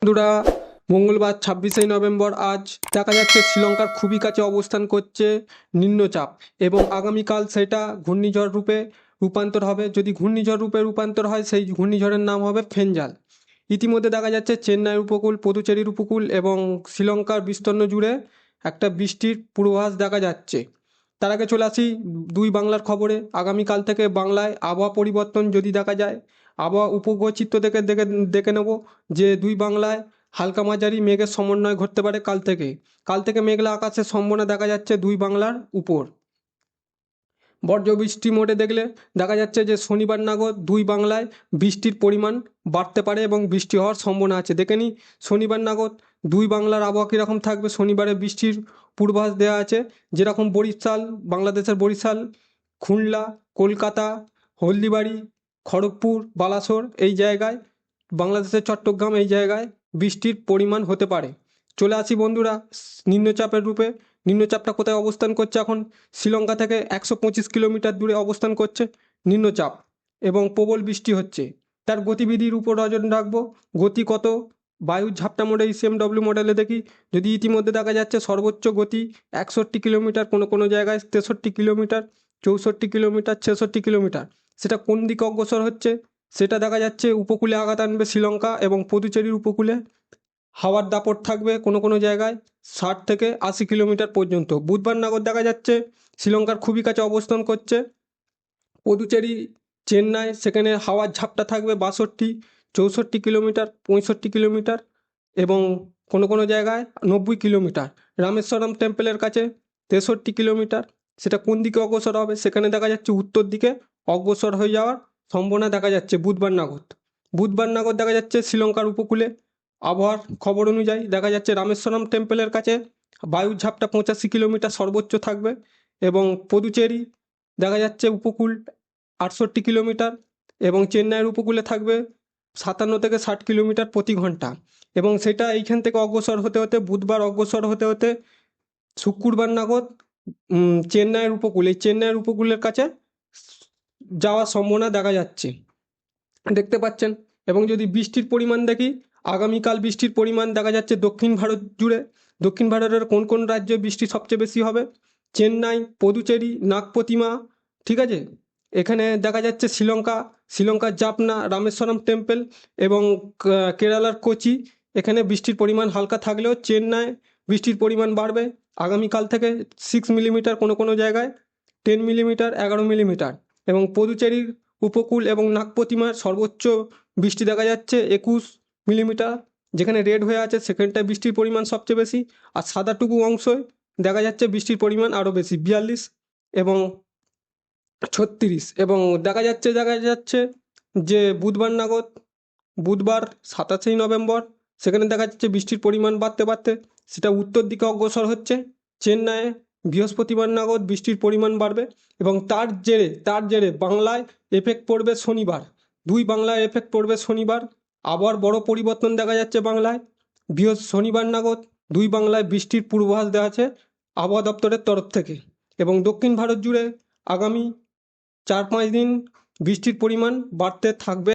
বন্ধুরা, মঙ্গলবার 26শে নভেম্বর আজ দেখা যাচ্ছে শ্রীলঙ্কার খুবই কাছে অবস্থান করছে নিম্নচাপ এবং আগামীকাল সেটা ঘূর্ণিঝড় রূপে রূপান্তর হবে। যদি ঘূর্ণিঝড় রূপে রূপান্তর হয় সেই ঘূর্ণিঝড়ের নাম হবে ফেঞ্জাল। ইতিমধ্যে দেখা যাচ্ছে চেন্নাই উপকূল, পুদুচেরির উপকূল এবং শ্রীলঙ্কার বিস্তীর্ণ জুড়ে একটা বৃষ্টির পূর্বাভাস দেখা যাচ্ছে। তার আগে চলে আসি দুই বাংলার খবরে। আগামীকাল থেকে বাংলায় আবহাওয়া পরিবর্তন যদি দেখা যায়, আবহাওয়া উপগ্রহ চিত্র দেখে দেখে দেখে নেব যে দুই বাংলায় হালকা মাঝারি মেঘের সমন্বয় ঘটতে পারে কাল থেকে মেঘলা আকাশের সম্ভাবনা দেখা যাচ্ছে দুই বাংলার উপর। বজ্রবৃষ্টি মোডে দেখলে দেখা যাচ্ছে যে শনিবার নাগাদ দুই বাংলায় বৃষ্টির পরিমাণ বাড়তে পারে এবং বৃষ্টি হওয়ার সম্ভাবনা আছে। দেখে নিই শনিবার নাগাদ দুই বাংলার আবহাওয়া কীরকম থাকবে। শনিবারে বৃষ্টির পূর্বাভাস দেওয়া আছে, যেরকম বরিশাল, বাংলাদেশের বরিশাল, খুলনা, কলকাতা, হলদিবাড়ি, খড়গপুর, বালাসোর এই জায়গায়, বাংলাদেশের চট্টগ্রাম এই জায়গায় বৃষ্টির পরিমাণ হতে পারে। চলে আসি বন্ধুরা নিম্নচাপের রূপে। নিম্নচাপটা কোথায় অবস্থান করছে? এখন শ্রীলঙ্কা থেকে 125 কিলোমিটার দূরে অবস্থান করছে নিম্নচাপ এবং প্রবল বৃষ্টি হচ্ছে। তার গতিবিধির উপর নজর রাখবো। গতি কত? বায়ুর ঝাপটা মোডে ইসিএমডব্লিউ মডেলে দেখি, যদি ইতিমধ্যে দেখা যাচ্ছে সর্বোচ্চ গতি 61 কিলোমিটার, কোনো কোনো জায়গায় 63 কিলোমিটার, 64 কিলোমিটার, 66 কিলোমিটার। সেটা কোন দিকে অগ্রসর হচ্ছে সেটা দেখা যাচ্ছে। উপকূলে আঘাত আনবে শ্রীলঙ্কা এবং পুদুচেরির উপকূলে হাওয়ার দাপট থাকবে কোনো কোনো জায়গায় 60 থেকে 80 কিলোমিটার পর্যন্ত। বুধবার নাগাদ দেখা যাচ্ছে শ্রীলঙ্কার খুবই কাছে অবস্থান করছে পুদুচেরি, চেন্নাই, সেখানে হাওয়ার ঝাপটা থাকবে 62, 64 কিলোমিটার, 65 কিলোমিটার এবং কোনো কোনো জায়গায় 90 কিলোমিটার। রামেশ্বরম টেম্পলের কাছে 63 কিলোমিটার। সেটা কোন দিকে অগ্রসর হবে? সেখানে দেখা যাচ্ছে উত্তর দিকে অগ্রসর হয়ে যাওয়ার সম্ভাবনা দেখা যাচ্ছে বুধবার নাগাদ দেখা যাচ্ছে শ্রীলঙ্কার উপকূলে আবহাওয়ার খবর অনুযায়ী দেখা যাচ্ছে রামেশ্বরম টেম্পলের কাছে বায়ুর ঝাপটা 85 কিলোমিটার সর্বোচ্চ থাকবে এবং পুদুচেরি দেখা যাচ্ছে উপকূল 68 কিলোমিটার এবং চেন্নাইয়ের উপকূলে থাকবে 57 থেকে 60 কিলোমিটার প্রতি ঘন্টা। এবং সেটা এইখান থেকে অগ্রসর হতে হতে বুধবার অগ্রসর হতে হতে শুক্রবার নাগাদ চেন্নাইয়ের উপকূলের কাছে যাওয়ার সম্ভাবনা দেখা যাচ্ছে, দেখতে পাচ্ছেন। এবং যদি বৃষ্টির পরিমাণ দেখি, আগামীকাল বৃষ্টির পরিমাণ দেখা যাচ্ছে দক্ষিণ ভারত জুড়ে। দক্ষিণ ভারতের কোন কোন রাজ্যে বৃষ্টি সবচেয়ে বেশি হবে? চেন্নাই, পুদুচেরি, নাগপতিমা, ঠিক আছে। এখানে দেখা যাচ্ছে শ্রীলঙ্কার জাফনা, রামেশ্বরম টেম্পল এবং কেরালার কোচি, এখানে বৃষ্টির পরিমাণ হালকা থাকলেও চেন্নাই বৃষ্টির পরিমাণ বাড়বে আগামীকাল থেকে 6 মিলিমিটার, কোনো কোনো জায়গায় 10 মিলিমিটার, 11 মিলিমিটার। এবং পুদুচেরির উপকূল এবং নাগপতিমার সর্বোচ্চ বৃষ্টি দেখা যাচ্ছে 21 মিলিমিটার। যেখানে রেড হয়ে আছে সেখানটায় বৃষ্টির পরিমাণ সবচেয়ে বেশি, আর সাদাটুকু অংশে দেখা যাচ্ছে বৃষ্টির পরিমাণ আরও বেশি 42 এবং 36। এবং দেখা যাচ্ছে যে বুধবার 27শে নভেম্বর সেখানে দেখা যাচ্ছে বৃষ্টির পরিমাণ বাড়তে বাড়তে সেটা উত্তর দিকে অগ্রসর হচ্ছে। চেন্নাইয়ে বৃহস্পতিবার নাগাদ বৃষ্টির পরিমাণ বাড়বে এবং তার জেরে বাংলায় এফেক্ট পড়বে শনিবার। দুই বাংলায় এফেক্ট পড়বে শনিবার। আবার বড় পরিবর্তন দেখা যাচ্ছে বাংলায়। শনিবার নাগাদ দুই বাংলায় বৃষ্টির পূর্বাভাস দেওয়া আছে আবহাওয়া দপ্তরের তরফ থেকে। এবং দক্ষিণ ভারত জুড়ে আগামী 4-5 দিন বৃষ্টির পরিমাণ বাড়তে থাকবে।